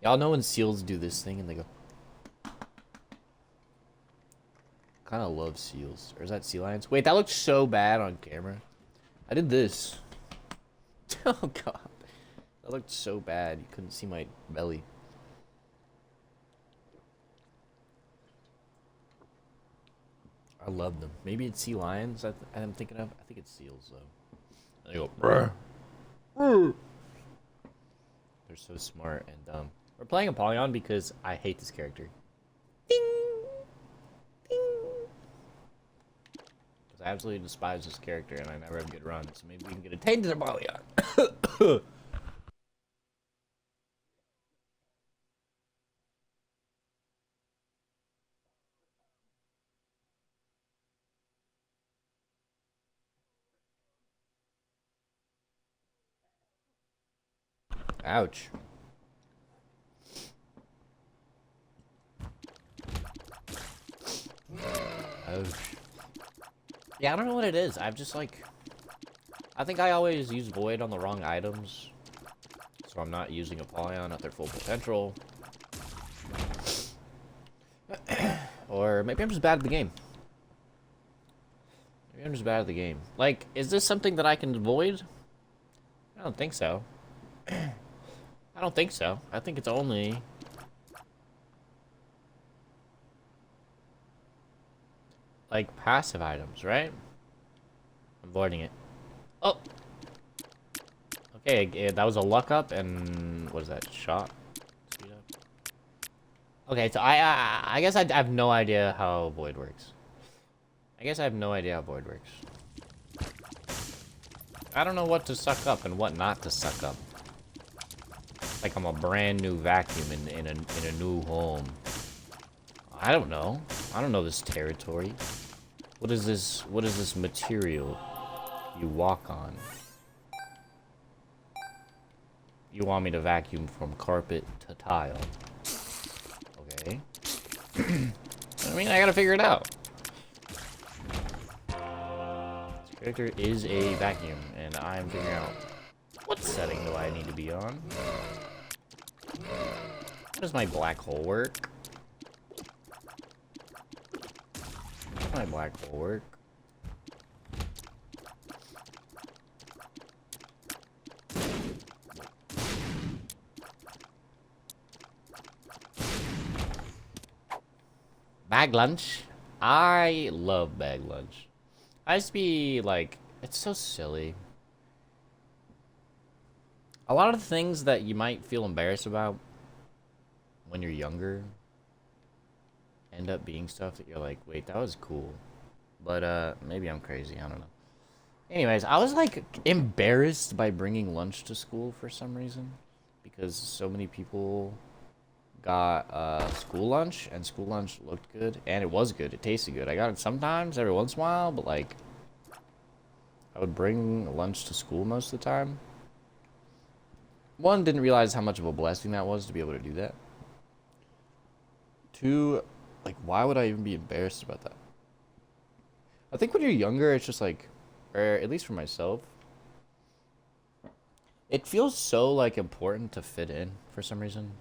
Y'all know when seals do this thing and they go. Kind of love seals. Or is that sea lions? Wait, that looked so bad on camera. I did this. Oh god. That looked so bad. You couldn't see my belly. I love them. Maybe it's sea lions I'm thinking of. I think it's seals though. They go. Brr. Brr. They're so smart and dumb. We're playing Apollyon because I hate this character. Ding! Ding! Because I absolutely despise this character and I never have good runs. So maybe we can get a tainted Apollyon. Ouch. Ouch. Yeah, I don't know what it is. I've just like... I think I always use Void on the wrong items. So I'm not using Apollyon at their full potential. Or maybe I'm just bad at the game. Maybe I'm just bad at the game. Like, is this something that I can avoid? I don't think so. I don't think so. I think it's only... like, passive items, right? I'm avoiding it. Oh! Okay, that was a luck up and... what is that? Shot? Speed up? Okay, so I guess I have no idea how Void works. I guess I have no idea how Void works. I don't know what to suck up and what not to suck up. Like I'm a brand new vacuum in a new home. I don't know. I don't know this territory. What is this material you walk on? You want me to vacuum from carpet to tile. Okay. I mean, I gotta figure it out. This character is a vacuum, and I'm figuring out what setting do I need to be on. How does my black hole work? How does my black hole work? Bag lunch? I love bag lunch. I used to be like, it's so silly. A lot of the things that you might feel embarrassed about when you're younger end up being stuff that you're like, wait, that was cool. But maybe I'm crazy, I don't know. Anyways, I was like embarrassed by bringing lunch to school for some reason because so many people got school lunch and school lunch looked good and it was good. It tasted good. I got it sometimes every once in a while, but like I would bring lunch to school most of the time. One, didn't realize how much of a blessing that was to be able to do that. Two, like, why would I even be embarrassed about that? I think when you're younger, it's just like, or at least for myself, it feels so, like, important to fit in for some reason.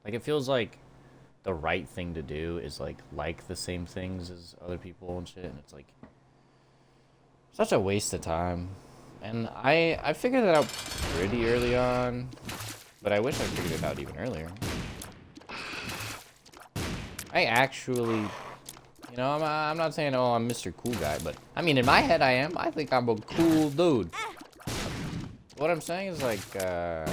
Like, it feels like the right thing to do is, like the same things as other people and shit, and it's, like, such a waste of time. And I figured that out pretty early on, but I wish I figured it out even earlier. I actually, you know, I'm not saying, oh, I'm Mr. Cool Guy, but, I mean, in my head I am. I think I'm a cool dude. What I'm saying is, like, I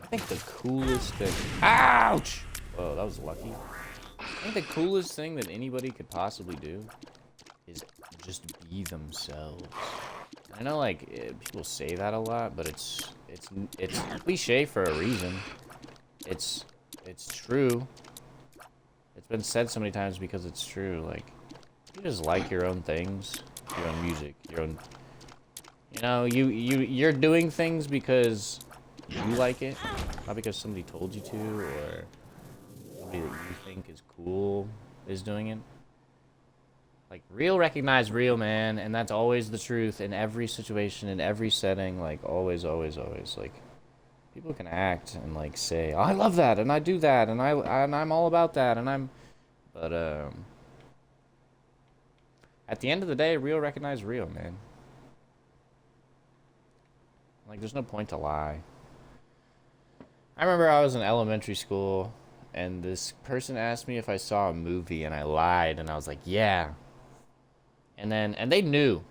think the coolest thing... Ouch! Whoa, that was lucky. I think the coolest thing that anybody could possibly do is just be themselves. I know, like, people say that a lot, but it's cliche for a reason. It's true. It's been said so many times because it's true. Like, you just like your own things, your own music, your own. You know, you're doing things because you like it, not because somebody told you to or somebody that you think is cool is doing it. Like, real recognize real, man, and that's always the truth in every situation, in every setting, like, always, always, always. Like, People can act and like say, oh, I love that and I do that and I'm all about that and I'm, but at the end of the day, real recognize real, man. Like, there's no point to lie. I remember I was in elementary school, and this person asked me if I saw a movie, and I lied, and I was like, yeah. And they knew.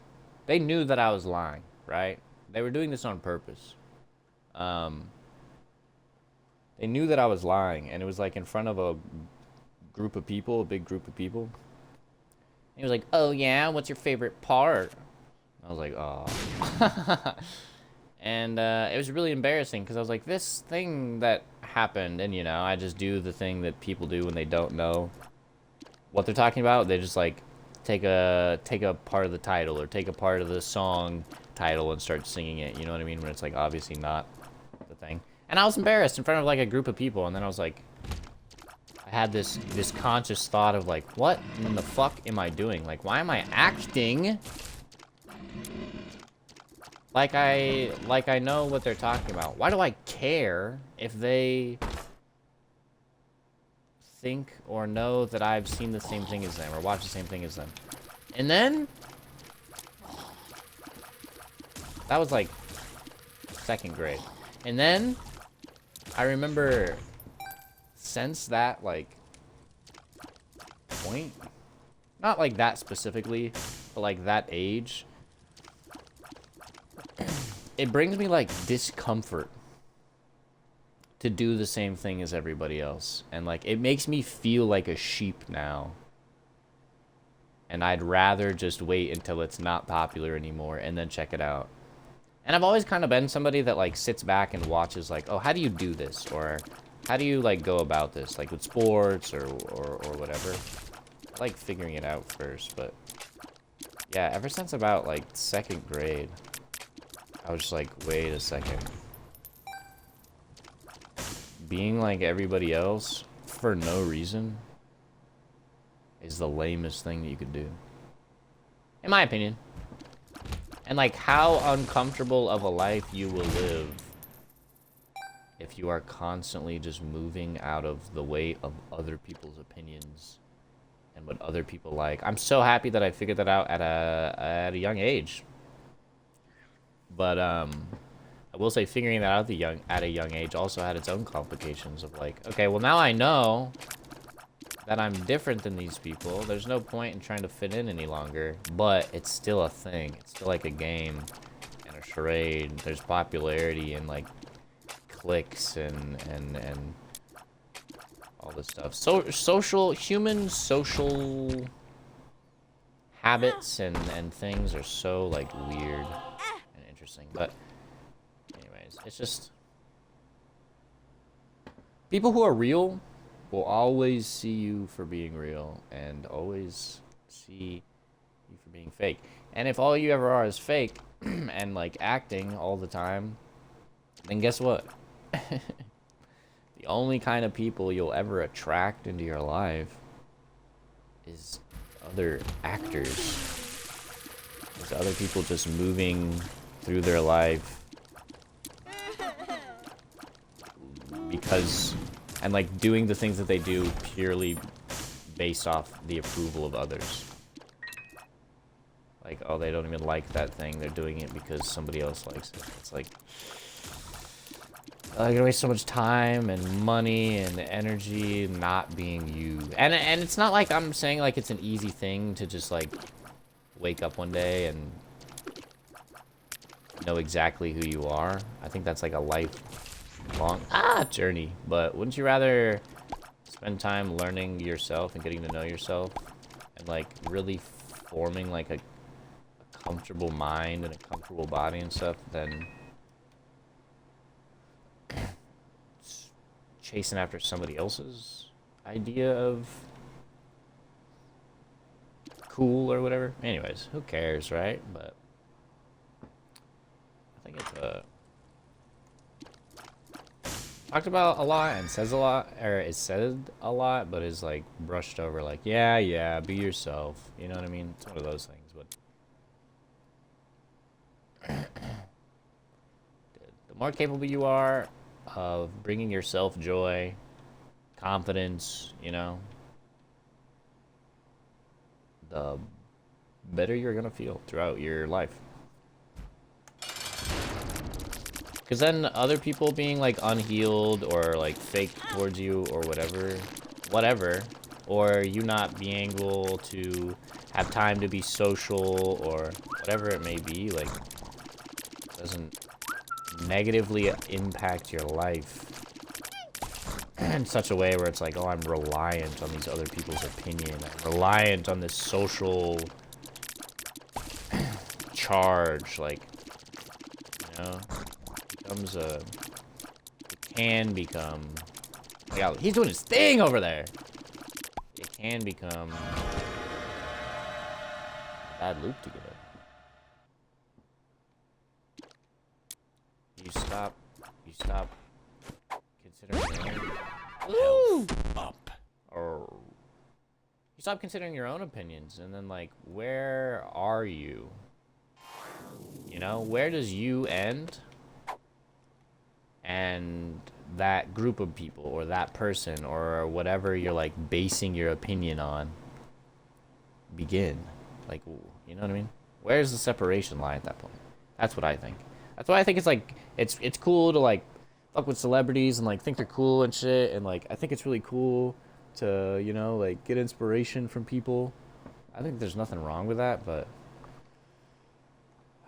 They knew that I was lying, right? They were doing this on purpose. They knew that I was lying, and it was like in front of a group of people, a big group of people. He was like, oh yeah, what's your favorite part? I was like, oh. And it was really embarrassing because I was like, this thing that happened, and you know, I just do the thing that people do when they don't know what they're talking about. They just like take a part of the title or take a part of the song title and start singing it. You know what I mean? When it's like obviously not the thing. And I was embarrassed in front of like a group of people, and then I was like, I had this conscious thought of like, what in the fuck am I doing? Like, why am I acting like I know what they're talking about? Why do I care if they think or know that I've seen the same thing as them or watched the same thing as them? And then that was like 2nd grade. And then I remember since that like point, not like that specifically, but like that age, it brings me like discomfort to do the same thing as everybody else. And like it makes me feel like a sheep now. And I'd rather just wait until it's not popular anymore and then check it out. And I've always kind of been somebody that like sits back and watches like, oh, how do you do this? Or how do you like go about this? Like with sports or whatever. I like figuring it out first, but yeah, ever since about like 2nd grade, I was just like, wait a second. Being like everybody else for no reason is the lamest thing that you could do. In my opinion. And like how uncomfortable of a life you will live if you are constantly just moving out of the way of other people's opinions and what other people like. I'm so happy that I figured that out at a young age. But I will say figuring that out at a young age also had its own complications of like, okay, well now I know that I'm different than these people. There's no point in trying to fit in any longer, but it's still a thing. It's still like a game and a charade. There's popularity and like cliques and all this stuff. So human social habits and things are so like weird and interesting. But anyways, it's just people who are real will always see you for being real and always see you for being fake. And if all you ever are is fake and like acting all the time, then guess what? The only kind of people you'll ever attract into your life is other actors. Is other people just moving through their life because and like doing the things that they do purely based off the approval of others. Like, oh, they don't even like that thing. They're doing it because somebody else likes it. It's like, you're gonna waste so much time and money and energy not being you. And it's not like I'm saying like it's an easy thing to just like wake up one day and know exactly who you are. I think that's like a lifelong journey. But wouldn't you rather spend time learning yourself and getting to know yourself and like really forming like a comfortable mind and a comfortable body and stuff than chasing after somebody else's idea of cool or whatever? Anyways, who cares, right? But I think it's talked about a lot and says a lot, or is said a lot, but is like brushed over like, yeah, be yourself. You know what I mean? It's one of those things, but the more capable you are, of bringing yourself joy, confidence, you know, the better you're gonna feel throughout your life. Because then other people being like unhealed or like fake towards you or whatever, or you not being able to have time to be social or whatever it may be, like, doesn't negatively impact your life in such a way where it's like, oh, I'm reliant on these other people's opinion. I'm reliant on this social charge, like, you know, becomes a, it can become, like, he's doing his thing over there. It can become a bad loop to get in. You stop considering your own up, or you stop considering your own opinions, and then like, where are you? You know, where does you end and that group of people or that person or whatever you're like basing your opinion on begin? Like, you know what I mean? Where's the separation lie at that point? That's what I think. That's why I think it's like, it's cool to like fuck with celebrities and like think they're cool and shit, and like I think it's really cool to, you know, like get inspiration from people. I think there's nothing wrong with that, but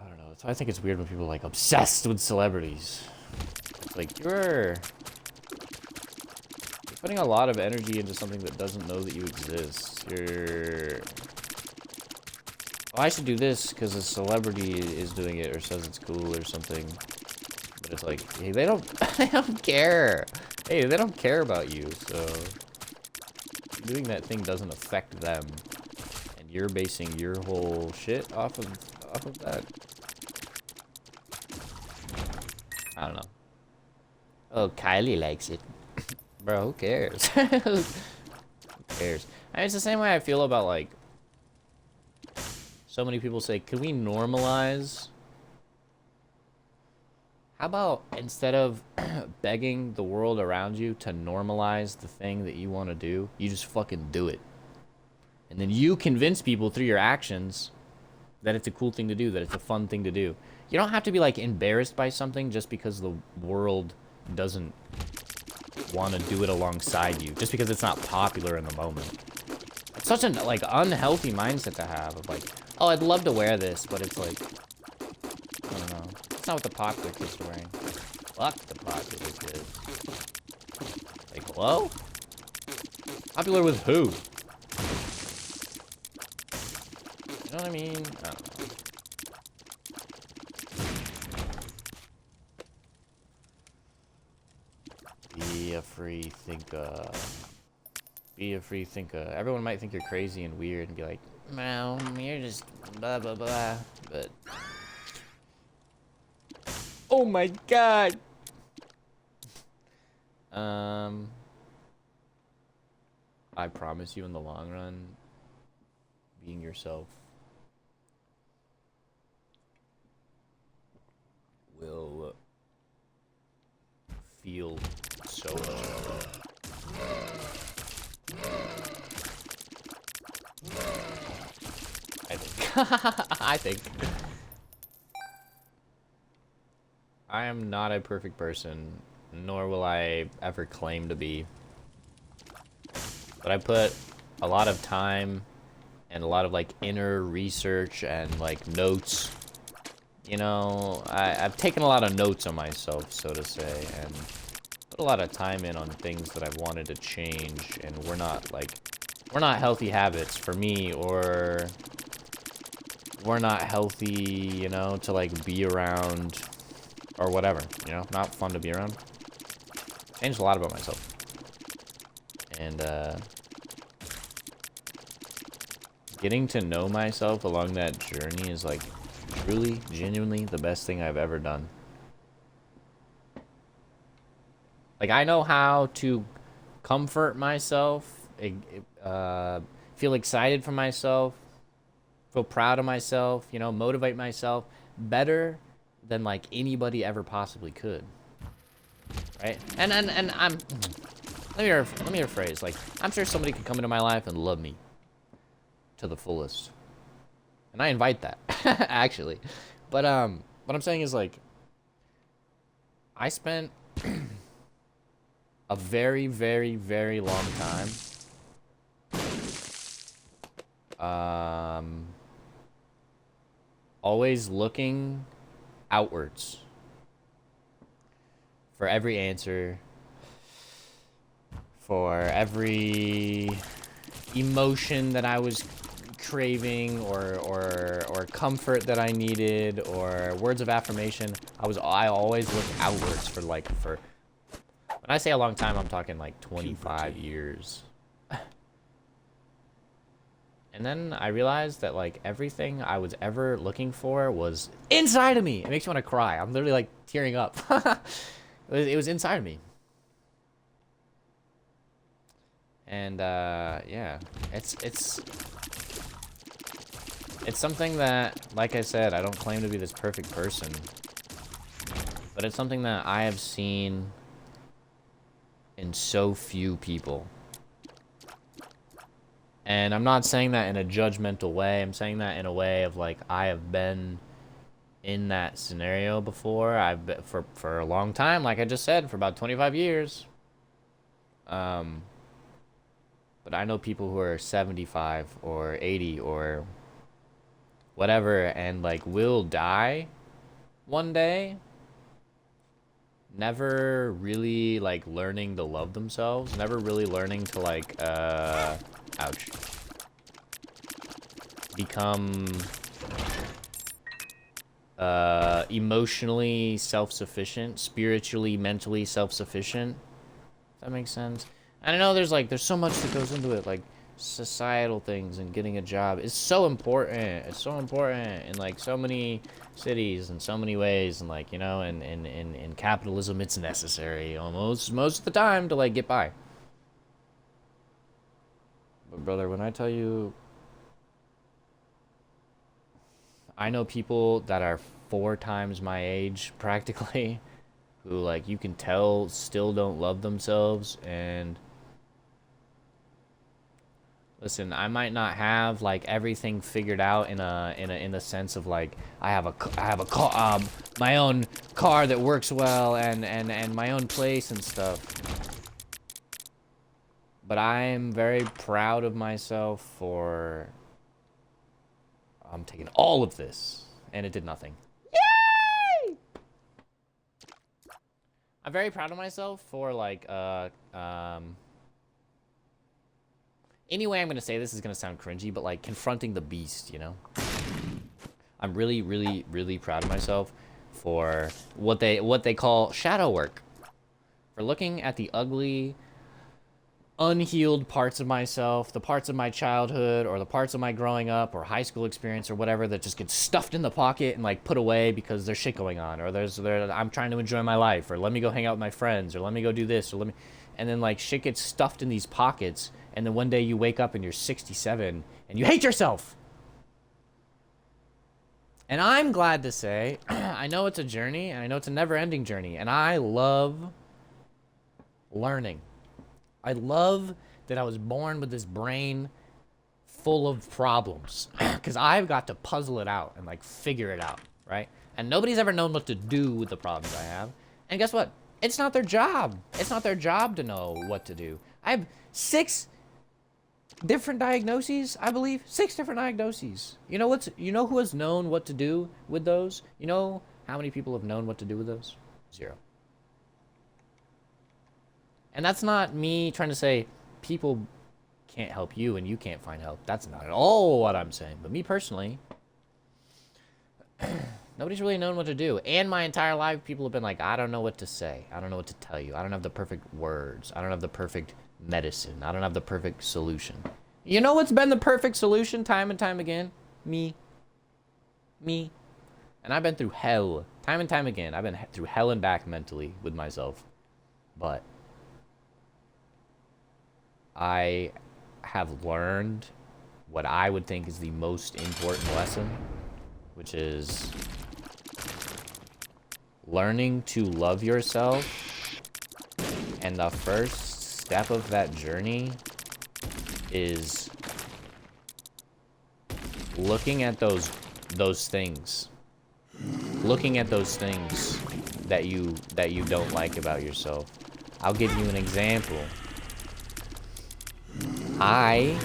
I don't know. So I think it's weird when people are like obsessed with celebrities. It's like you're putting a lot of energy into something that doesn't know that you exist. Oh, I should do this because a celebrity is doing it or says it's cool or something. But it's like, hey, they don't care. Hey, they don't care about you, so doing that thing doesn't affect them. And you're basing your whole shit off of that. I don't know. Oh, Kylie likes it. Bro, who cares? Who cares? I mean, it's the same way I feel about like, so many people say, can we normalize? How about instead of begging the world around you to normalize the thing that you want to do, you just fucking do it. And then you convince people through your actions that it's a cool thing to do, that it's a fun thing to do. You don't have to be like embarrassed by something just because the world doesn't want to do it alongside you, just because it's not popular in the moment. It's such an like unhealthy mindset to have of like, oh, I'd love to wear this, but it's like, I don't know. It's not what the popular kids are wearing. Fuck the popular kids. Like, hello? Popular with who? You know what I mean? I don't know. Be a free thinker. Be a free thinker. Everyone might think you're crazy and weird and be like, no, you're just blah, blah, blah. But... oh my god! I promise you in the long run, being yourself will feel so much better. I think. I think. I am not a perfect person, nor will I ever claim to be. But I put a lot of time and a lot of like inner research and like notes. You know, I've taken a lot of notes on myself, so to say, and put a lot of time in on things that I've wanted to change, and we're not healthy habits for me, or we're not healthy, you know, to like be around or whatever, you know, not fun to be around. Changed a lot about myself. And getting to know myself along that journey is like truly, genuinely the best thing I've ever done. Like, I know how to comfort myself, feel excited for myself, feel proud of myself, you know, motivate myself better than like anybody ever possibly could. right? And I'm let me rephrase. Like, I'm sure somebody could come into my life and love me to the fullest, and I invite that actually. But what I'm saying is, like, I spent a very, very, very long time always looking outwards for every answer, for every emotion that I was craving, or comfort that I needed, or words of affirmation. I always looked outwards for, like, for, when I say a long time, I'm talking like 25 years. And then I realized that, like, everything I was ever looking for was inside of me. It makes me want to cry. I'm literally, like, tearing up. It was inside of me. And, yeah. It's something that, like I said, I don't claim to be this perfect person. But it's something that I have seen in so few people. And I'm not saying that in a judgmental way. I'm saying that in a way of, like, I have been in that scenario before. I've been for a long time, like I just said, for about 25 years. But I know people who are 75 or 80 or whatever, and, like, will die one day, never really, like, learning to love themselves, never really learning to, like, ouch, become emotionally self-sufficient, spiritually, mentally self-sufficient. Does that make sense? And I know there's so much that goes into it, like societal things and getting a job is so important. It's so important in, like, so many cities and so many ways, and, like, you know, in capitalism, it's necessary almost most of the time to, like, get by. But brother, when I tell you, I know people that are 4 times my age practically, who, like, you can tell still don't love themselves. And listen, I might not have, like, everything figured out in a sense of, like, I have a car, my own car that works well, and my own place and stuff. But I'm very proud of myself for taking all of this, and it did nothing. Yay! I'm very proud of myself for, like, anyway, I'm gonna say this is gonna sound cringy, but, like, confronting the beast, you know? I'm really, really, really proud of myself for what they call shadow work. For looking at the ugly, unhealed parts of myself, the parts of my childhood, or the parts of my growing up or high school experience or whatever that just gets stuffed in the pocket and, like, put away because there's shit going on, or I'm trying to enjoy my life, or let me go hang out with my friends, or let me go do this, or and then, like, shit gets stuffed in these pockets, and then one day you wake up and you're 67 and you hate yourself. And I'm glad to say, I know it's a journey, and I know it's a never-ending journey, and I love learning. I love that I was born with this brain full of problems, because I've got to puzzle it out and, like, figure it out, right? And nobody's ever known what to do with the problems I have. And guess what? It's not their job. It's not their job to know what to do. I have 6 different diagnoses, I believe. 6 different diagnoses. You know who has known what to do with those? You know how many people have known what to do with those? 0. And that's not me trying to say people can't help you and you can't find help. That's not at all what I'm saying. But me personally, nobody's really known what to do. And my entire life, people have been like, I don't know what to say. I don't know what to tell you. I don't have the perfect words. I don't have the perfect medicine. I don't have the perfect solution. You know what's been the perfect solution time and time again? Me. Me. And I've been through hell time and time again. I've been through hell and back mentally with myself. But I have learned what I would think is the most important lesson, which is learning to love yourself And the first step of that journey is looking at those things. Looking at those things that you don't like about yourself. I'll give you an example. I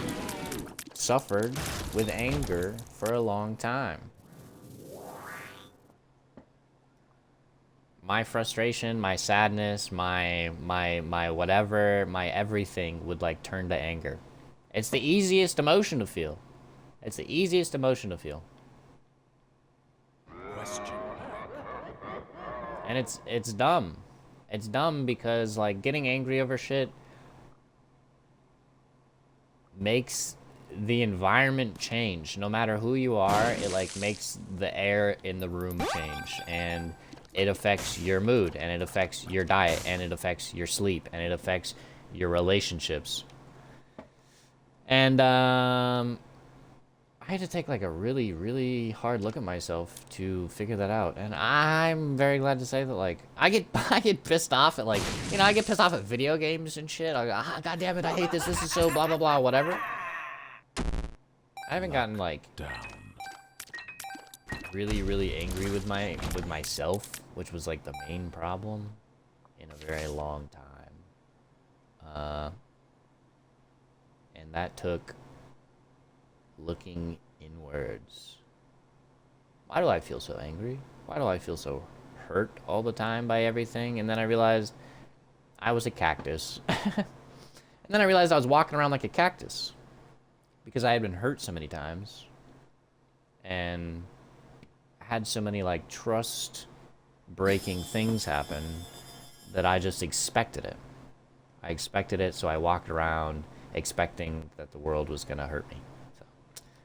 suffered with anger for a long time. My frustration, my sadness, my whatever, my everything would like turn to anger. It's the easiest emotion to feel. It's the easiest emotion to feel. And it's dumb. It's dumb because like getting angry over shit makes the environment change. No matter who you are, it like makes the air in the room change, and it affects your mood, and it affects your diet, and it affects your sleep, and it affects your relationships. And I had to take like a really, really hard look at myself to figure that out. And I'm very glad to say that like I get pissed off at like, you know, I get pissed off at video games and shit. I go, ah, god damn it, I hate this. This is so blah blah blah, whatever. I haven't gotten like really, really angry with myself, which was like the main problem, in a very long time. And that took looking inwards. Why do I feel so angry? Why do I feel so hurt all the time by everything? And then I realized I was a cactus. And then I realized I was walking around like a cactus because I had been hurt so many times and had so many like trust breaking things happen that I just expected it. I expected it, so I walked around expecting that the world was gonna hurt me.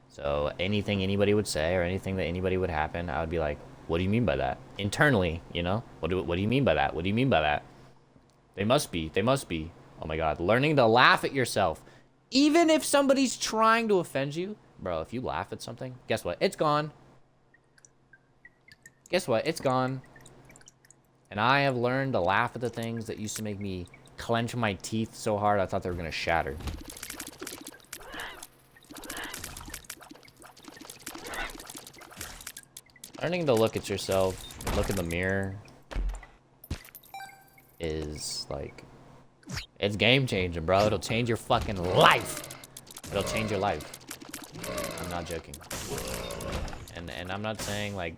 So anything anybody would say or anything that anybody would happen, I would be like, what do you mean by that? Internally, you know? What do you mean by that? What do you mean by that? They must be. Oh my god, learning to laugh at yourself. Even if somebody's trying to offend you, bro, if you laugh at something, guess what? It's gone. Guess what? It's gone. And I have learned to laugh at the things that used to make me clench my teeth so hard I thought they were gonna shatter. Learning to look at yourself, look in the mirror, is like, it's game changing, bro. It'll change your fucking life. It'll change your life. I'm not joking. And I'm not saying like,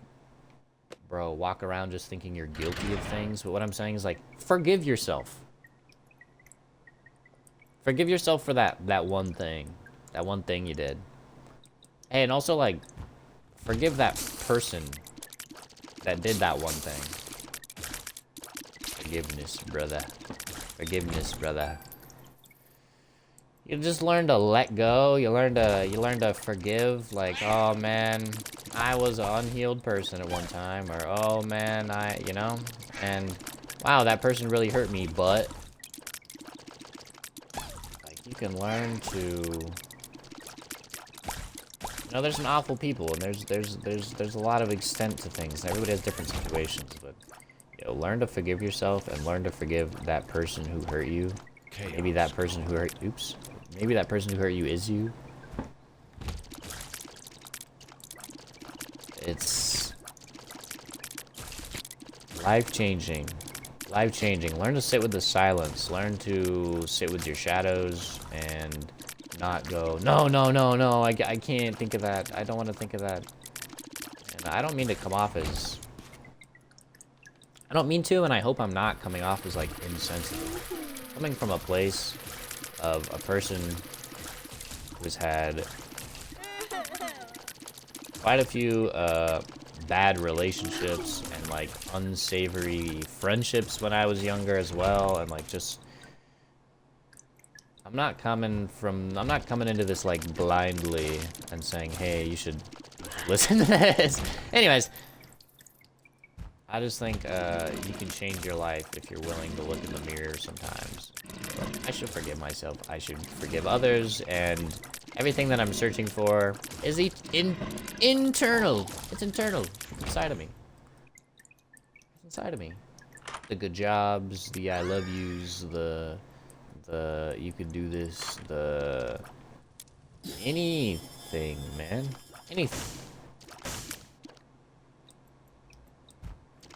bro, walk around just thinking you're guilty of things. But what I'm saying is like, forgive yourself. Forgive yourself for that one thing. That one thing you did. Hey, and also like, forgive that person that did that one thing. Forgiveness, brother. Forgiveness, brother. You just learn to let go. You learn to forgive. Like, oh man, I was an unhealed person at one time, or oh man, you know, and wow, that person really hurt me. But like, you can learn to. No, there's some awful people, and there's a lot of extent to things, and everybody has different situations, but you know, learn to forgive yourself and learn to forgive that person who hurt you. Chaos. Maybe that person who hurt maybe that person who hurt you is you. It's life-changing. Life-changing. Learn to sit with the silence. Learn to sit with your shadows and not go, no, I can't think of that. I don't want to think of that. And I don't mean to come off as... I don't mean to, and I hope I'm not coming off as, like, insensitive. Coming from a place of a person who's had quite a few bad relationships and, like, unsavory friendships when I was younger as well, and, like, just... I'm not coming into this like blindly and saying, hey, you should listen to this. Anyways, I just think you can change your life if you're willing to look in the mirror sometimes. But I should forgive myself. I should forgive others, and everything that I'm searching for is internal. It's internal. It's inside of me. It's inside of me. The good jobs, the I love yous, the you could do this, the anything, man. Anything.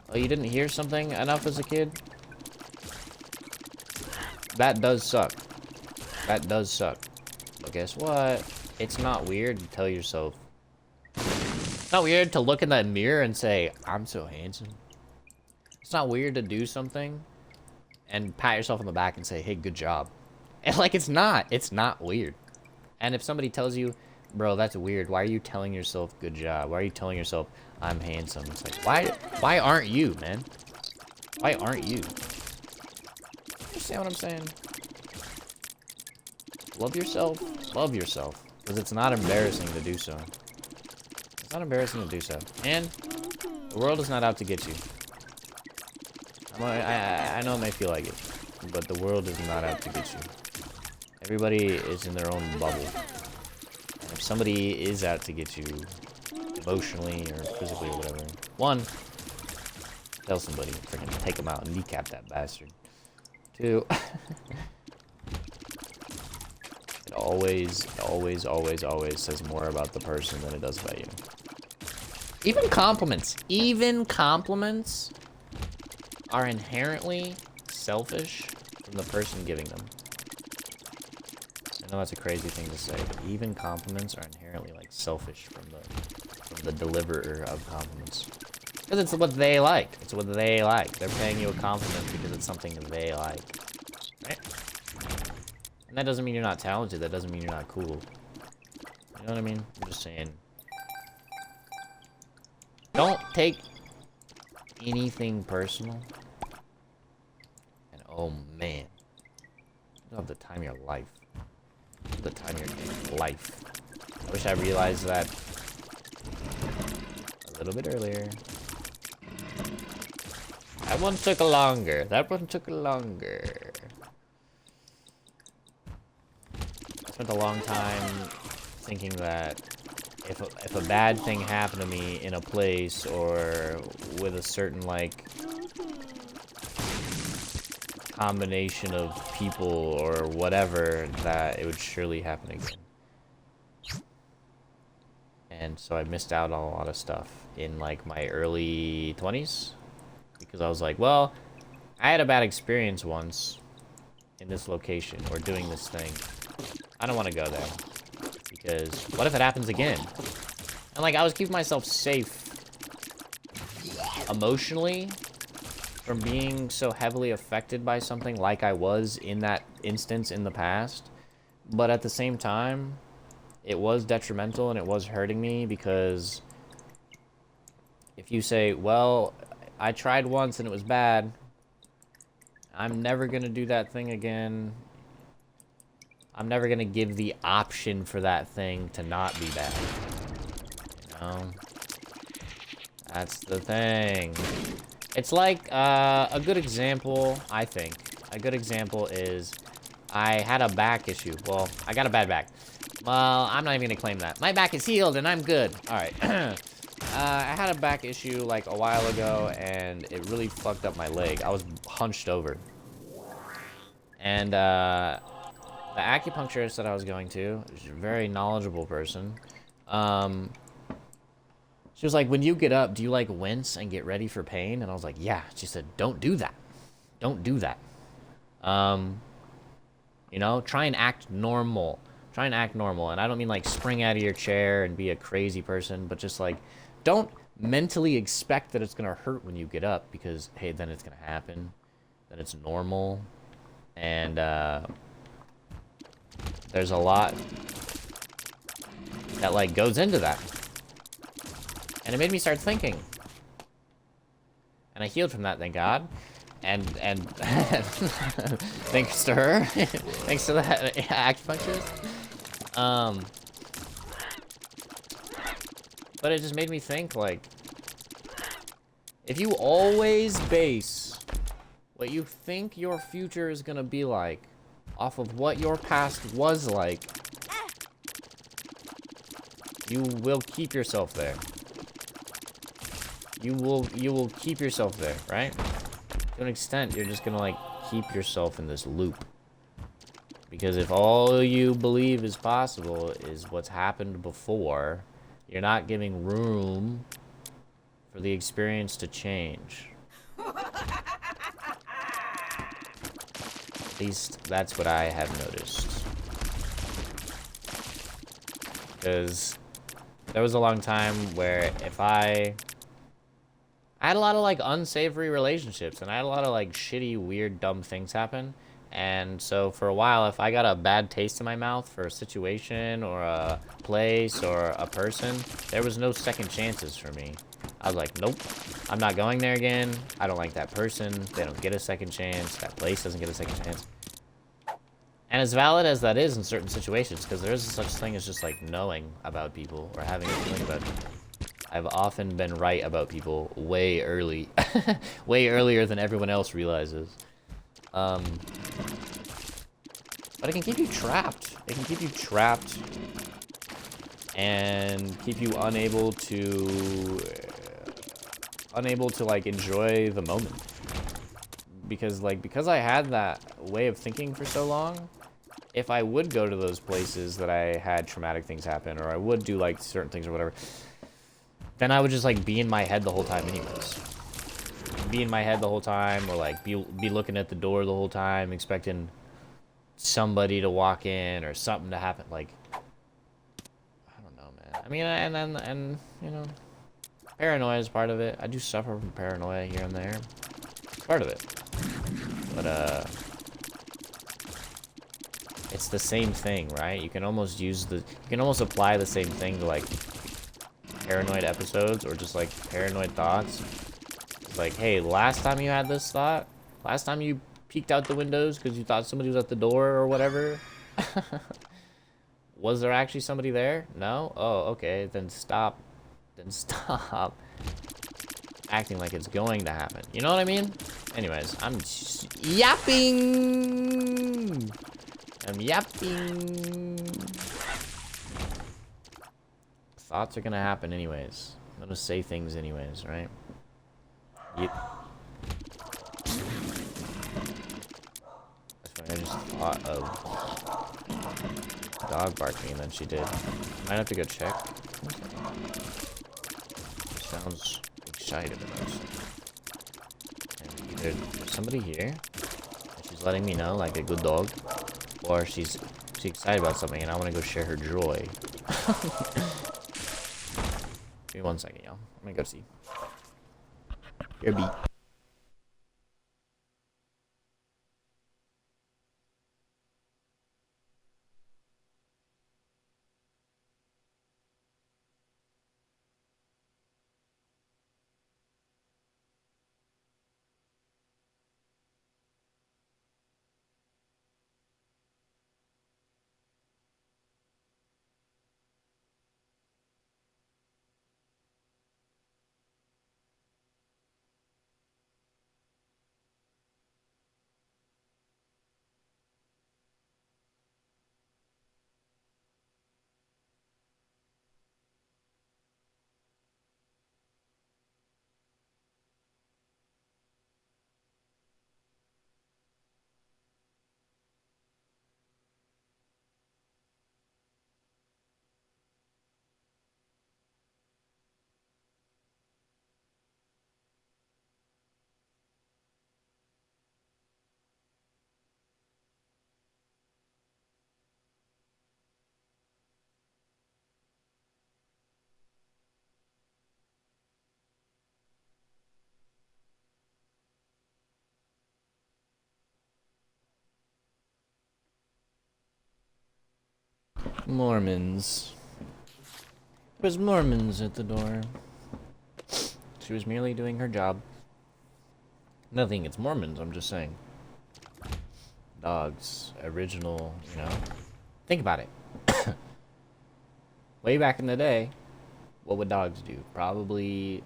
Oh, you didn't hear something enough as a kid? That does suck. That does suck. But guess what? It's not weird to tell yourself. It's not weird to look in that mirror and say, I'm so handsome. It's not weird to do something and pat yourself on the back and say, hey, good job. And like, it's not weird. And if somebody tells you, bro, that's weird. Why are you telling yourself good job? Why are you telling yourself I'm handsome? It's like, why aren't you, man? Why aren't you? Understand what I'm saying? Love yourself. Love yourself. Because it's not embarrassing to do so. It's not embarrassing to do so. And the world is not out to get you. I know it may feel like it, but the world is not out to get you. Everybody is in their own bubble. And if somebody is out to get you, emotionally or physically or whatever, one, tell somebody, freaking take them out and kneecap that bastard. Two, it always says more about the person than it does about you. Even compliments are inherently selfish from the person giving them. I know that's a crazy thing to say, but even compliments are inherently like selfish from the deliverer of compliments. Because it's what they like. It's what they like. They're paying you a compliment because it's something they like. Right? And that doesn't mean you're not talented. That doesn't mean you're not cool. You know what I mean? I'm just saying. Don't take anything personal. And oh man. You'll have the time of your life. The time of your life. I wish I realized that a little bit earlier. That one took longer. That one took longer. I spent a long time thinking that if a bad thing happened to me in a place or with a certain like combination of people or whatever, that it would surely happen again. And so I missed out on a lot of stuff in like my early 20s because I was like, well, I had a bad experience once in this location or doing this thing. I don't want to go there because what if it happens again? And like I was keeping myself safe emotionally from being so heavily affected by something like I was in that instance in the past. But at the same time, it was detrimental and it was hurting me because if you say, well, I tried once and it was bad, I'm never going to do that thing again. I'm never going to give the option for that thing to not be bad. You know? That's the thing. It's like, a good example, I think. A good example is, I had a back issue. Well, I got a bad back. Well, I'm not even gonna claim that. My back is healed and I'm good. Alright. I had a back issue like a while ago and it really fucked up my leg. I was hunched over. And, the acupuncturist that I was going to, was a very knowledgeable person, she was like, when you get up, do you like wince and get ready for pain? And I was like, yeah. She said, don't do that. Don't do that. You know, try and act normal. Try and act normal. And I don't mean like spring out of your chair and be a crazy person, but just like, don't mentally expect that it's going to hurt when you get up because, hey, then it's going to happen. Then it's normal. And, there's a lot that like goes into that. And it made me start thinking. And I healed from that, thank God. And thanks to her. Thanks to that acupuncturist. But it just made me think, like, if you always base what you think your future is gonna be like off of what your past was like, you will keep yourself there. You will keep yourself there, right? to an extent, you're just gonna, like, keep yourself in this loop. Because if all you believe is possible is what's happened before, you're not giving room for the experience to change. At least, that's what I have noticed. Because there was a long time where if I had a lot of, like, unsavory relationships, and I had a lot of, like, shitty, weird, dumb things happen. And so for a while, if I got a bad taste in my mouth for a situation or a place or a person, there was no second chances for me. I was like, nope, I'm not going there again. I don't like that person. They don't get a second chance. That place doesn't get a second chance. And as valid as that is in certain situations, because there is such thing as just, like, knowing about people or having a feeling about people. I've often been right about people way early. Way earlier than everyone else realizes. But it can keep you trapped. It can keep you trapped and keep you unable to like enjoy the moment. Because I had that way of thinking for so long, if I would go to those places that I had traumatic things happen, or I would do like certain things or whatever, then I would just like be in my head the whole time anyways. Be in my head the whole time, or like be looking at the door the whole time, expecting somebody to walk in or something to happen. Like, I don't know, man. I mean, and you know, paranoia is part of it. I do suffer from paranoia here and there. It's part of it. But it's the same thing, right? You can almost apply the same thing to like paranoid episodes or just like paranoid thoughts. Like, hey, last time you had this thought, last time you peeked out the windows because you thought somebody was at the door or whatever, was there actually somebody there? No? Oh, okay, then stop acting like it's going to happen. You know what I mean? Anyways, I'm yapping. Thoughts are gonna happen anyways. I'm gonna say things anyways, right? Yep. That's funny, I just thought of dog barking and then she did. Might have to go check. She sounds excited about something. And either there's somebody here, and she's letting me know like a good dog, or she's excited about something and I want to go share her joy. Give me 1 second, y'all. I'm gonna go see. Your beat. Mormons. There was Mormons at the door. She was merely doing her job. Nothing against Mormons, I'm just saying. Dogs, original, you know. Think about it. Way back in the day, what would dogs do? Probably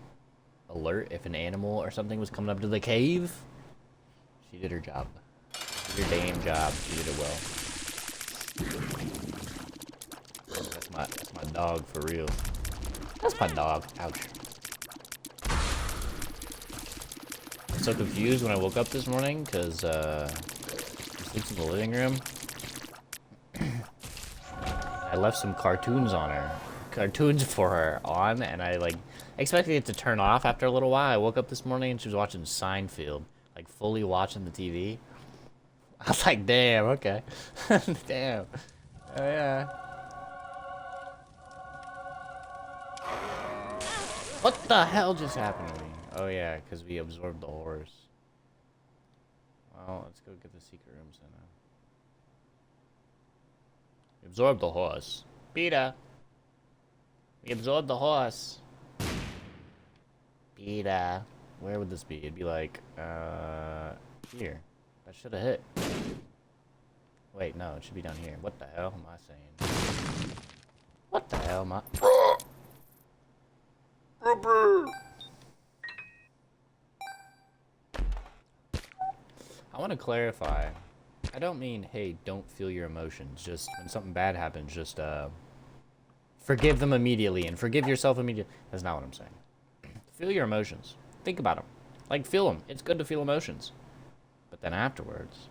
alert if an animal or something was coming up to the cave. She did her job. She did her damn job. She did it well. That's my dog for real. That's my dog. Ouch. was so confused when I woke up this morning, because, I slept in the living room. I left some cartoons for her on, and I, like, expected it to turn off after a little while. I woke up this morning, and she was watching Seinfeld, like, fully watching the TV. I was like, damn, okay. Damn. Oh, yeah. What the hell just happened to me? Oh, yeah, because we absorbed the horse. Well, let's go get the secret rooms then now. We absorbed the horse. Peter. We absorbed the horse. Peter. Where would this be? It'd be like, here. That should have hit. Wait, no, it should be down here. What the hell am I saying? What the hell am I... I want to clarify. I don't mean, hey, don't feel your emotions. Just when something bad happens, just forgive them immediately and forgive yourself immediately. That's not what I'm saying. Feel your emotions. Think about them. Like, feel them. It's good to feel emotions. But then afterwards,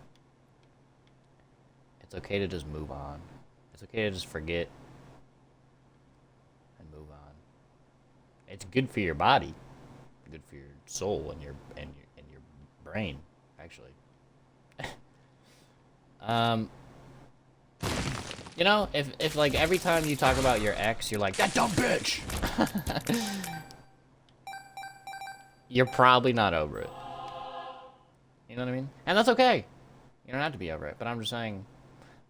it's okay to just move on. It's okay to just forget and move on. It's good for your body, good for your soul and your brain, actually. You know, if like every time you talk about your ex, you're like, that dumb bitch. You're probably not over it. You know what I mean? And that's okay. You don't have to be over it. But I'm just saying,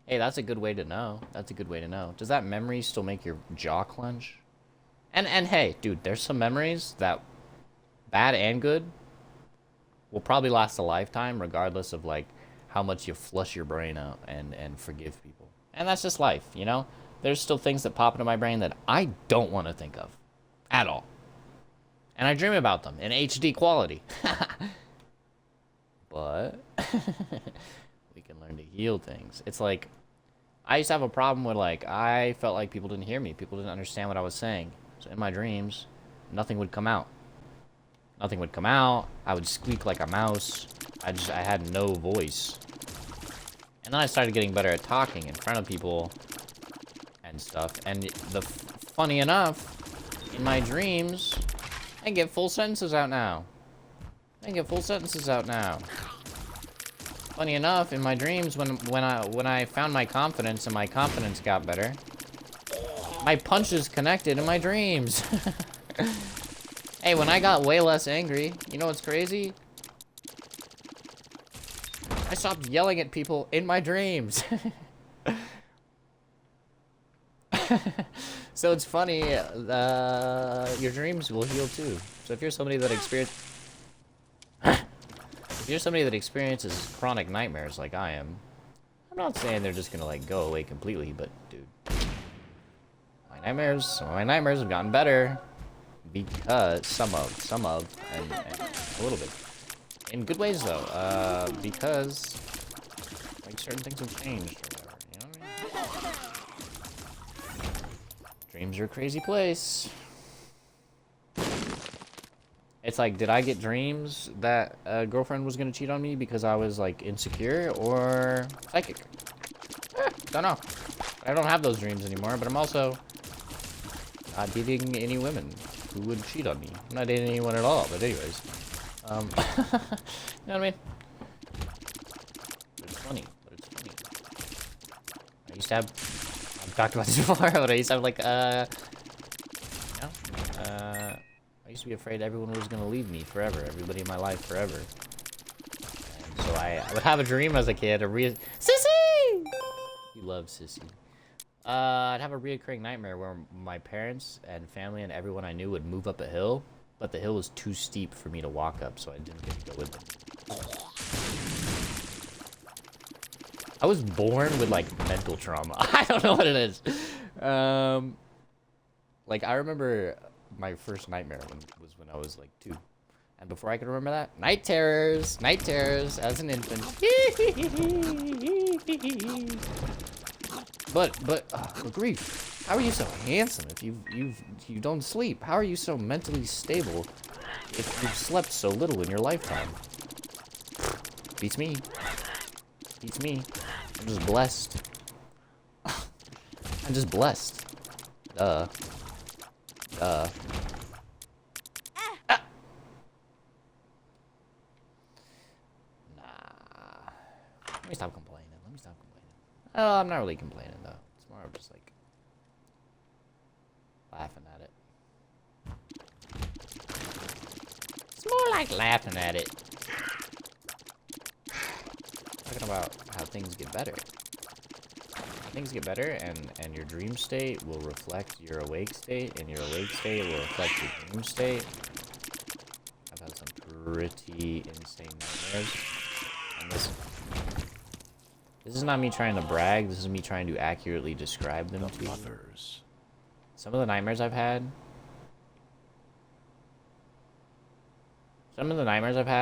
hey, that's a good way to know. That's a good way to know. Does that memory still make your jaw clench? And hey, dude, there's some memories that, bad and good, will probably last a lifetime, regardless of like how much you flush your brain out and forgive people. And that's just life, you know? There's still things that pop into my brain that I don't want to think of at all. And I dream about them in HD quality. But we can learn to heal things. It's like, I used to have a problem where, like, I felt like people didn't hear me. People didn't understand what I was saying. So in my dreams, nothing would come out. Nothing would come out. I would squeak like a mouse. I had no voice. And then I started getting better at talking in front of people and stuff. And funny enough, in my dreams, I get full sentences out now. Funny enough, in my dreams, when I found my confidence and my confidence got better, my punches connected in my dreams. Hey, when I got way less angry, you know what's crazy? I stopped yelling at people in my dreams. So it's funny, your dreams will heal too. So if you're somebody that experiences chronic nightmares like I am, I'm not saying they're just gonna like go away completely, but dude, my nightmares have gotten better because some of and a little bit in good ways though, because like certain things have changed or whatever, you know what I mean? Dreams are a crazy place. It's like, did I get dreams that a girlfriend was gonna cheat on me because I was like insecure or psychic? Don't know. I don't have those dreams anymore, but I'm also not dating any women who would cheat on me. I'm not dating anyone at all, but anyways. You know what I mean? But it's funny. I used to have, I've talked about this before, but I used to have like, I used to be afraid everyone was going to leave me forever. Everybody in my life forever. And so I would have a dream as a kid. Sissy! You love Sissy. I'd have a reoccurring nightmare where my parents and family and everyone I knew would move up a hill. But the hill was too steep for me to walk up, so I didn't get to go with them. I was born with, like, mental trauma. I don't know what it is. Like, I remember my first nightmare was when I was like 2, and before I could remember that, night terrors as an infant. but grief, how are you so handsome if you don't sleep? How are you so mentally stable if you've slept so little in your lifetime. Beats me. Beats me. I'm just blessed. I'm just blessed. Duh. Duh. Ah. Nah. Let me stop complaining. Let me stop complaining. Oh, I'm not really complaining, though. It's more of just, like, laughing at it. It's more like laughing at it. Talking about how things get better. Things get better, and your dream state will reflect your awake state, and your awake state will reflect your dream state. I've had some pretty insane nightmares. And this is not me trying to brag, this is me trying to accurately describe them to you. Some of the nightmares I've had,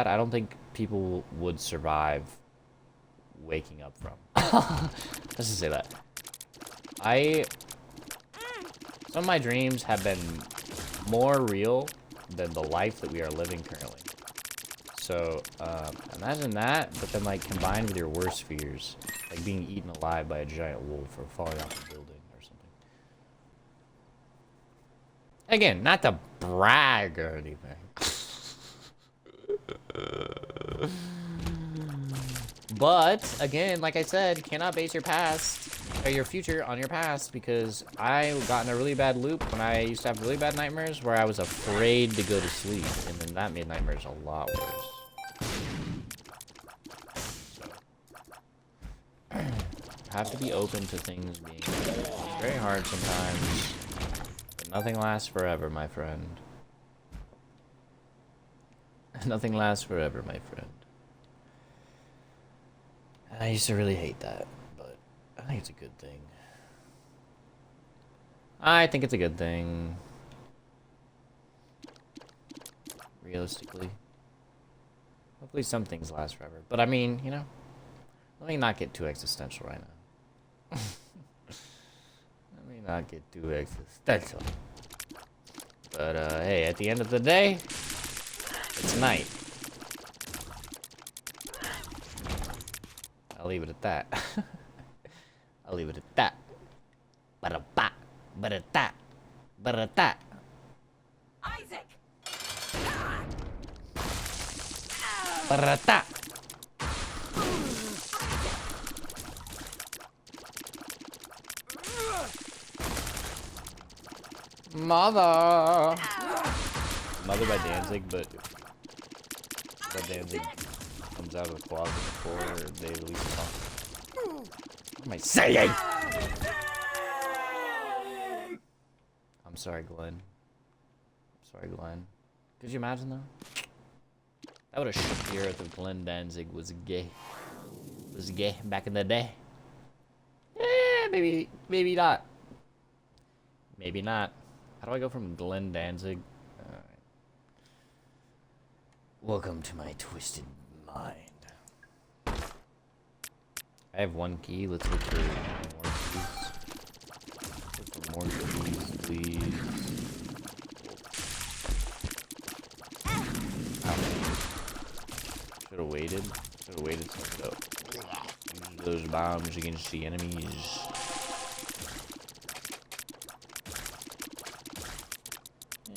I don't think people would survive waking up from. Let's just say that. Some of my dreams have been more real than the life that we are living currently. So, imagine that, but then, like, combined with your worst fears. Like being eaten alive by a giant wolf or falling off a building or something. Again, not to brag or anything. But, again, like I said, you cannot base your past, or your future on your past, because I got in a really bad loop when I used to have really bad nightmares where I was afraid to go to sleep, and then that made nightmares a lot worse. So, have to be open to things being very hard sometimes, but nothing lasts forever, my friend. Nothing lasts forever, my friend. I used to really hate that, but I think it's a good thing. I think it's a good thing. Realistically. Hopefully some things last forever. But I mean, you know, let me not get too existential right now. Let me not get too existential. But, hey, at the end of the day, it's night. I'll leave it at that. I'll leave it at that. Ba-da-ba. Ba-da-da. Ba-da-da. Isaac! Ba-da-da. Mother! Mother by Danzig, but Danzig comes out of the closet before they release the song. What am I saying? I'm sorry, Glenn. I'm sorry, Glenn. Could you imagine, though? That would have shook the earth if Glenn Danzig was gay. Was gay back in the day. Eh, maybe not. Maybe not. How do I go from Glenn Danzig? Alright. Welcome to my twisted mind. I have one key. Let's look for more keys. Look for more keys, please. Should have waited. Should have waited till go. Use those bombs against the enemies.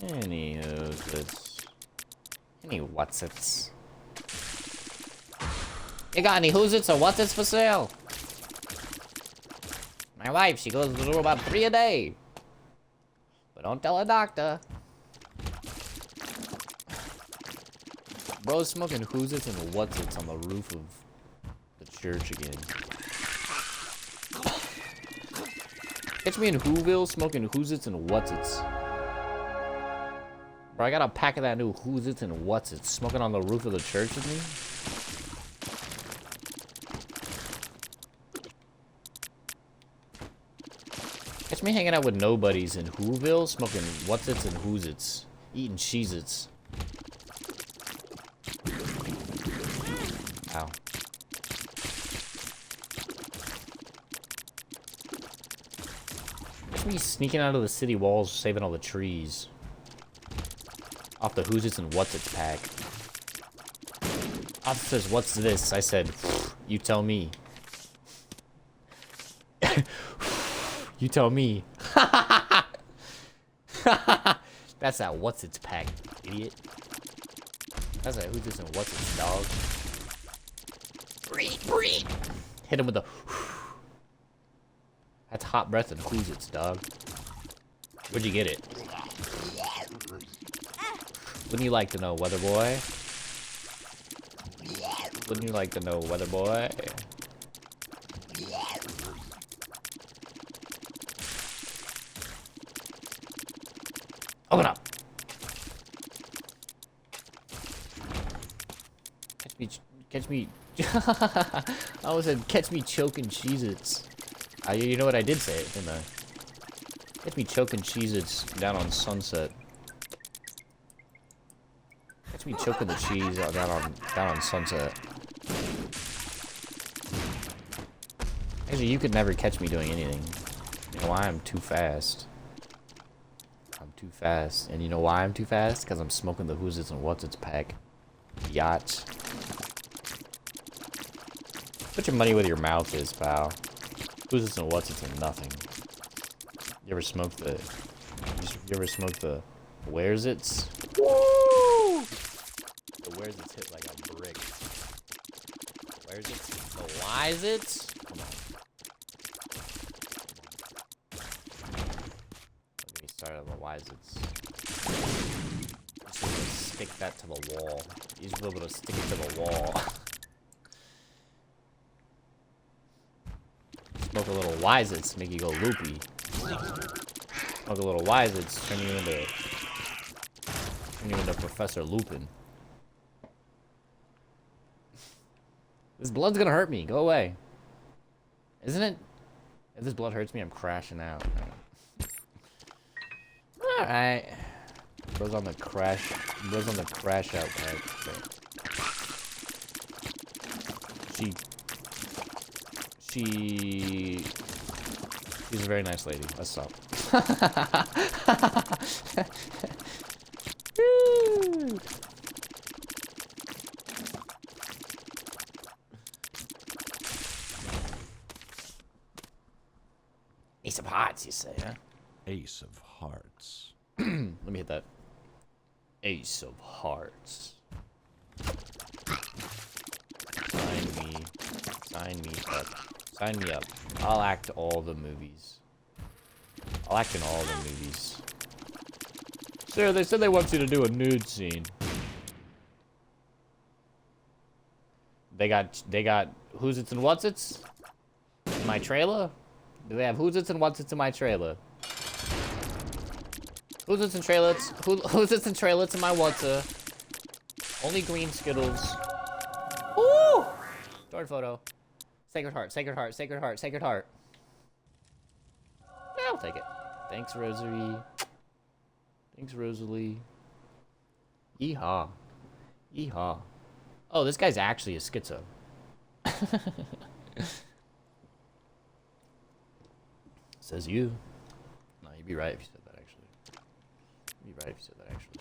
Anywho, any what's-its? You got any who's-its or what's-its for sale? My wife, she goes through about 3 a day. But don't tell a doctor. Bro's smoking who's-its and what's-its on the roof of the church again. Catch me in Whoville smoking who's-its and what's-its. Bro, I got a pack of that new who's-its and what's-its smoking on the roof of the church with me. Catch me hanging out with nobodies in Whoville, smoking what's-its and who's-its, eating cheez-its. Ow. Catch me sneaking out of the city walls, saving all the trees. Off the Who's It's and What's It's pack. Officer says, what's this? I said, you tell me. You tell me. That's that What's Its pack, idiot. That's that Who's This and What's Its dog. Breathe, breathe. Hit him with the. That's hot breath and Who's Its, dog. Where'd you get it? Wouldn't you like to know, weather boy? Wouldn't you like to know, weather boy? Open up. Catch me. I always said, catch me choking Cheez-Its. You know what, I did say it, didn't I? Catch me choking Cheez-Its down on Sunset. Catch me choking the cheese down on Sunset. Actually, you could never catch me doing anything. You know why? I'm too fast. I'm too fast. And you know why I'm too fast? Because I'm smoking the Who's It's and What's It's pack. Yachts. Put your money where your mouth is, pal. Who's It's and What's It's and nothing. You ever smoked the... You ever smoked the... Where's It's? Woo! The Where's It's hit like a brick. Where's It's? The Why's It's? Come on. Let me start on the Why's It's. Just be able to stick that to the wall. You just be able to stick it to the wall. Smoke a little Why's It's, make you go loopy. Smoke a little Why's It's, turn you into Professor Lupin. This blood's gonna hurt me. Go away. Isn't it? If this blood hurts me, I'm crashing out. Alright. Bro's on the crash out part. She's a very nice lady. Let's stop. Ace of Hearts, you say, huh? Ace of Hearts. Let me hit that. Ace of Hearts. Sign me up. Sign me up. I'll act all the movies. I'll act in all the movies. Sir, they said they want you to do a nude scene. They got Who's It's and What's It's in my trailer? Do they have Who's It's and What's It's in my trailer? Who's It's and trailers? Who's It's and trailers in my water? Only green Skittles. Ooh! Stored photo. Sacred Heart, Sacred Heart, Sacred Heart, Sacred Heart. Yeah, I'll take it. Thanks, Rosary. Thanks, Rosalie. Yeehaw. Yeehaw. Oh, this guy's actually a schizo. Says you. No, you'd be right if you said that, actually. You'd be right if you said that, actually.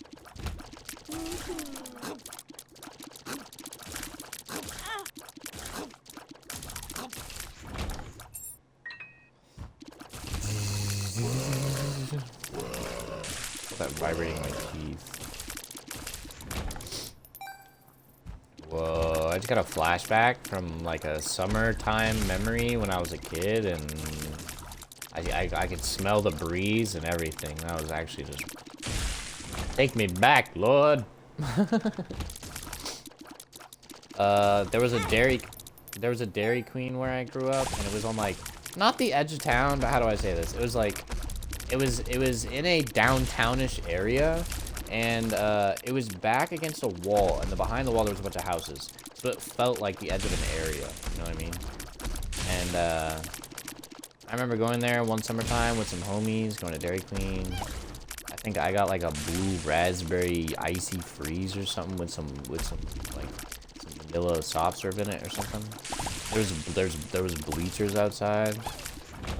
That vibrating my teeth. Whoa, I just got a flashback from like a summertime memory when I was a kid, and I could smell the breeze and everything. That was actually just... Take me back, Lord! There was a Dairy Queen where I grew up, and it was on like... Not the edge of town, but how do I say this? It was like... It was in a downtownish area, and it was back against a wall, and behind the wall there was a bunch of houses. So it felt like the edge of an area, you know what I mean? And I remember going there one summertime with some homies, going to Dairy Queen. I think I got like a blue raspberry icy freeze or something with some like some vanilla soft serve in it or something. There was bleachers outside.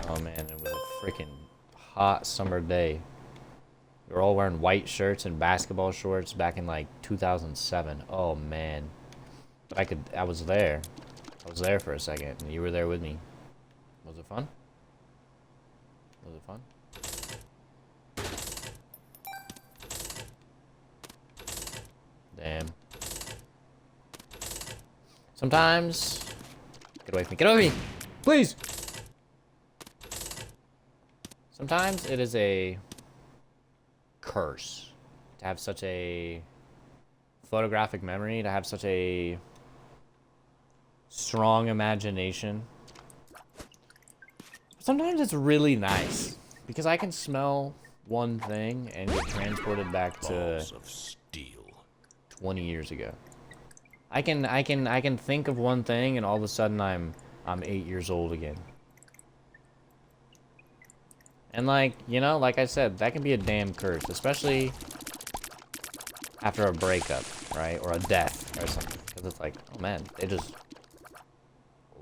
Oh man, it was a freaking hot summer day. It We were all wearing white shirts and basketball shorts back in like 2007. Oh man. But I was there. I was there for a second, and you were there with me. Was it fun? Was it fun? Damn. Sometimes... Get away from me. Get away from me! Please! Sometimes it is a curse to have such a photographic memory, to have such a strong imagination. Sometimes it's really nice because I can smell one thing and get transported back to Balls of steel. 20 years ago. I can think of one thing and all of a sudden I'm 8 years old again. And like, you know, like I said, that can be a damn curse, especially after a breakup, right? Or a death or something. Because it's like, oh man, they just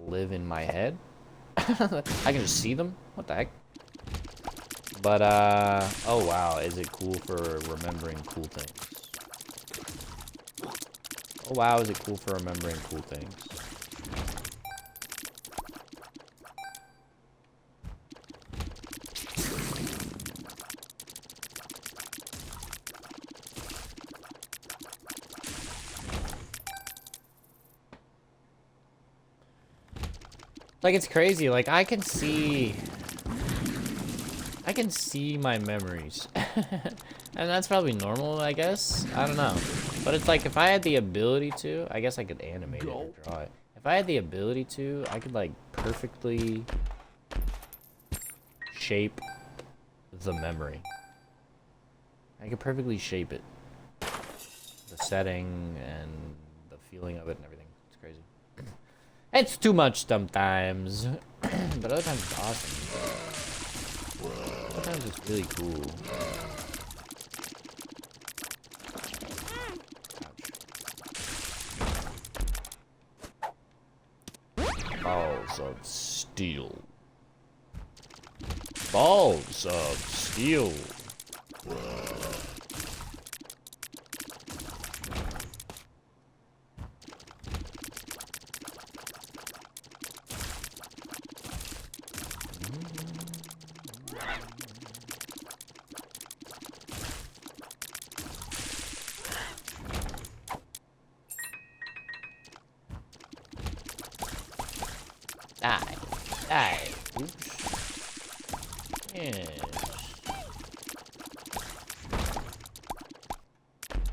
live in my head. I can just see them. What the heck? But, oh wow, is it cool for remembering cool things? Oh wow, is it cool for remembering cool things? Like, it's crazy. Like, I can see my memories. And that's probably normal, I guess. I don't know. But it's like, if I had the ability to, I guess I could animate it or draw it. If I had the ability to, I could, like, perfectly shape the memory. I could perfectly shape it. The setting and the feeling of it and everything. It's crazy. It's too much sometimes. But other times it's awesome. Sometimes it's really cool. Ouch. Balls of steel. Balls of steel. Die. Die. Oops. Yes.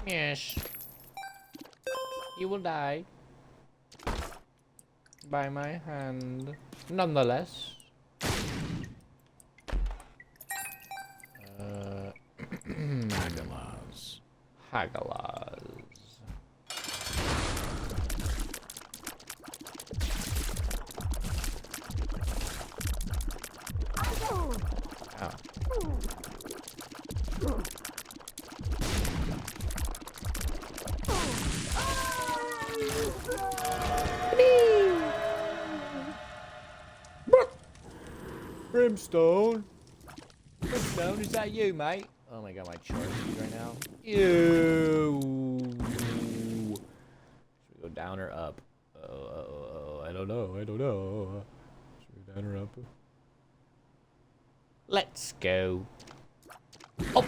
Yes. You will die. By my hand. Nonetheless. Hagalaz. Hagalaz. Ow. Brimstone? Brimstone, is that you, mate? Oh my god, my charge right now. Ew. Should we go down or up? I don't know. Should we go down or up? Let's go. Up.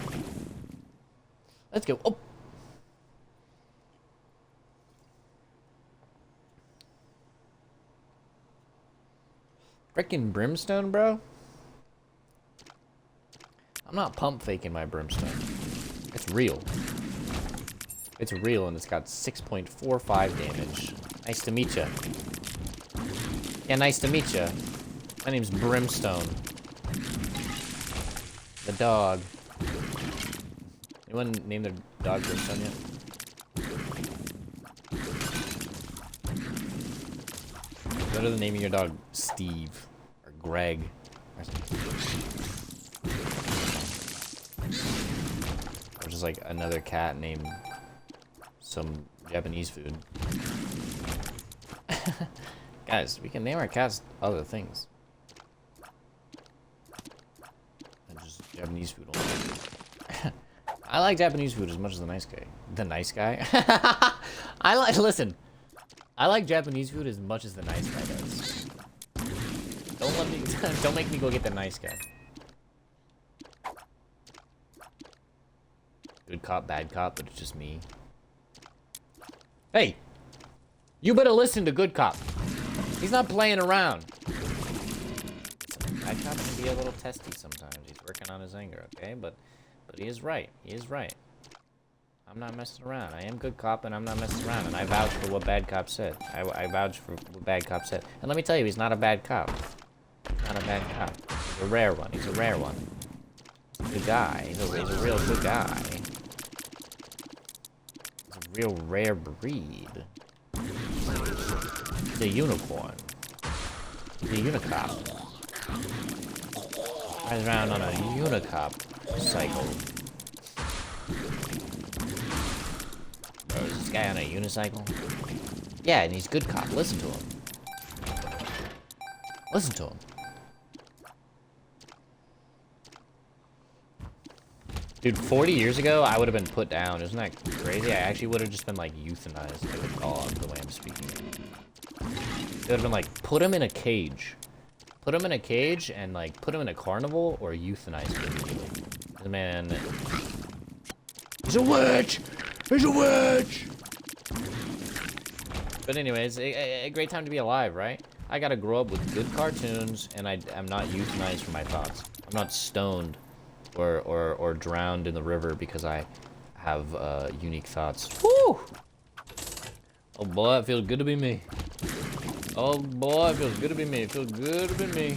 Let's go up. Frickin' brimstone, bro. I'm not pump faking my brimstone. It's real. It's real and it's got 6.45 damage. Nice to meet ya. Yeah, nice to meet ya. My name's Brimstone. The dog. Anyone name their dog Brimstone yet? Better than naming your dog Steve or Greg or something. Or just like another cat named some Japanese food. Guys, we can name our cats other things. And just Japanese food only. I like Japanese food as much as the nice guy. The nice guy? Listen. I like Japanese food as much as the nice guy does. Don't make me go get the nice guy. Good cop, bad cop, but it's just me. Hey! You better listen to good cop. He's not playing around. Bad cop can be a little testy sometimes. He's working on his anger, okay? But he is right. He is right. I'm not messing around. I am good cop, and I'm not messing around. And I vouch for what bad cop said. I vouch for what bad cop said. And let me tell you, he's not a bad cop. Not a bad cop. He's a rare one. He's a rare one. Good guy. He's a real good guy. He's a real rare breed. He's a unicorn. He's a unicop. Rides around on a unicop cycle. Bro, is this guy on a unicycle? Yeah, and he's good cop. Listen to him. Listen to him. Dude, 40 years ago, I would have been put down. Isn't that crazy? I actually would have just been, like, euthanized like a dog, the way I'm speaking. It would have been like, put him in a cage. Put him in a cage and, like, put him in a carnival or euthanize him. The man... He's a witch! He's a witch! But anyways, a great time to be alive, right? I gotta grow up with good cartoons, and I'm not euthanized for my thoughts. I'm not stoned or drowned in the river because I have unique thoughts. Woo! Oh boy, it feels good to be me. Oh boy, it feels good to be me. It feels good to be me.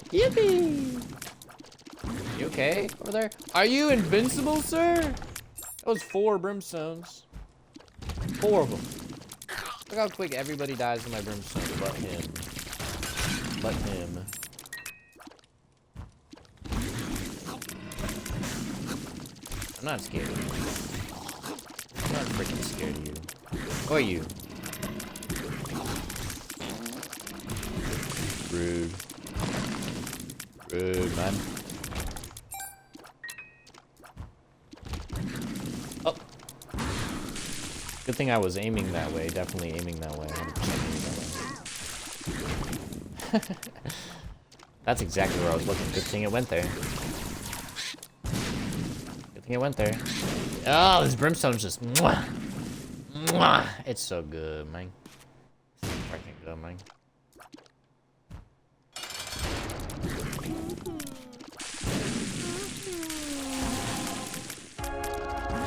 Yippee! You okay over there? Are you invincible, sir? That was 4 brimstones. 4 of them. Look how quick everybody dies with my brimstone. But him. But him. I'm not scared of you. I'm not freaking scared of you. Or you. Rude. Rude, man. Oh. Good thing I was aiming that way. Definitely aiming that way. 100% aiming that way. That's exactly where I was looking. Good thing it went there. Good thing it went there. Oh, this brimstone's just... Mwah, mwah. It's so good, man. So freaking good, man.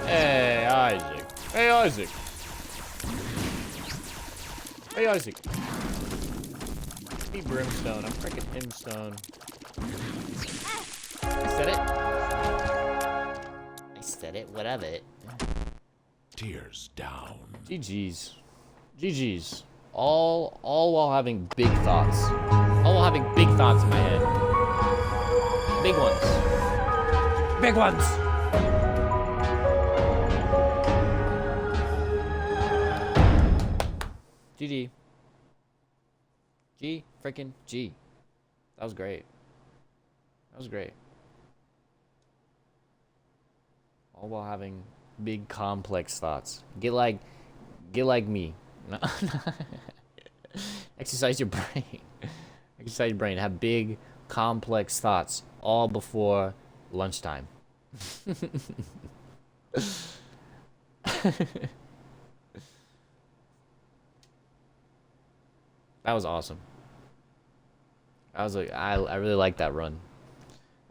Hey, Isaac. Hey, Isaac. Hey, Isaac. Hey, brimstone. I'm freaking himstone. I said it. I said it. What of it? Tears down. GG's. GG's. All while having big thoughts. All while having big thoughts in my head. Big ones. Big ones. GG. G freaking G. That was great. That was great. All while having big complex thoughts. Get like me. No. Exercise your brain. Exercise your brain. Have big complex thoughts all before lunchtime. That was awesome. I was like, I really like that run.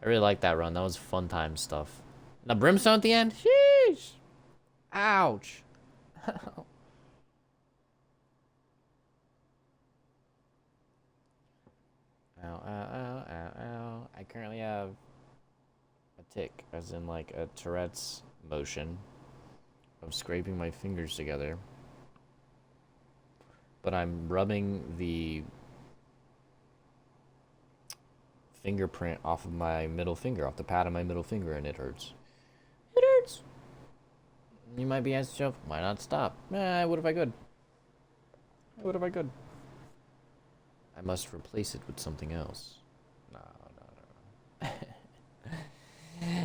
I really like that run. That was fun time stuff. Now brimstone at the end. Sheesh. Ouch. Ow, ow, ow, ow, ow. I currently have a tick, as in like a Tourette's motion of scraping my fingers together. But I'm rubbing the fingerprint off of my middle finger, off the pad of my middle finger, and it hurts. It hurts. You might be asking yourself, why not stop? What if I could? What if I could? I must replace it with something else. No.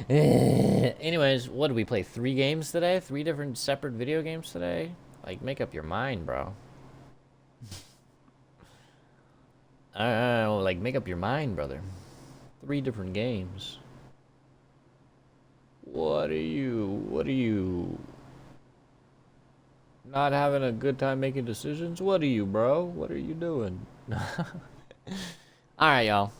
Anyways, what did we play? 3 games today? 3 different separate video games today? Like, make up your mind, bro. Like, make up your mind, brother. 3 different games. What are you? Not having a good time making decisions? What are you, bro? What are you doing? Alright, y'all.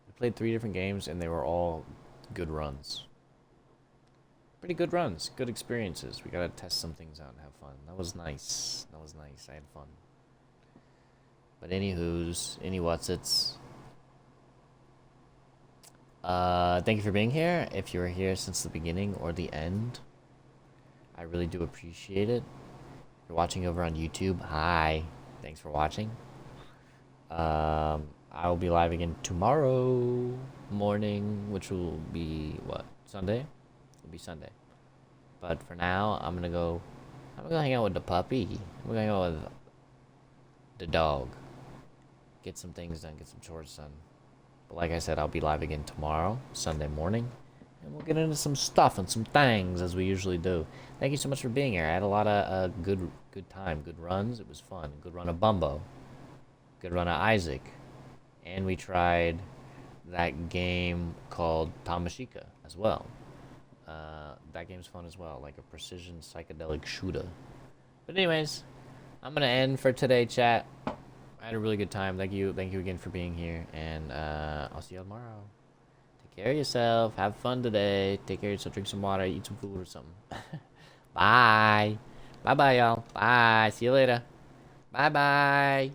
We played 3 different games, and they were all good runs. Pretty good runs. Good experiences. We gotta test some things out and have fun. That was nice. That was nice. I had fun. But anywho's, any what's-its. Thank you for being here. If you were here since the beginning or the end, I really do appreciate it. If you're watching over on YouTube, hi. Thanks for watching. I will be live again tomorrow morning, which will be, what, Sunday? It'll be Sunday. But for now, I'm gonna hang out with the puppy. I'm gonna hang out with the dog. Get some things done, get some chores done. But like I said, I'll be live again tomorrow, Sunday morning. And we'll get into some stuff and some things as we usually do. Thank you so much for being here. I had a lot of good time, good runs. It was fun. Good run of Bumbo. Good run of Isaac. And we tried that game called Tamashika as well. That game's fun as well, like a precision psychedelic shooter. But anyways, I'm gonna end for today, chat. I had a really good time. Thank you again for being here, and I'll see you tomorrow. Take care of yourself. Have fun today. Take care of yourself. Drink some water. Eat some food or something. Bye. Bye-bye, y'all. Bye. See you later. Bye-bye.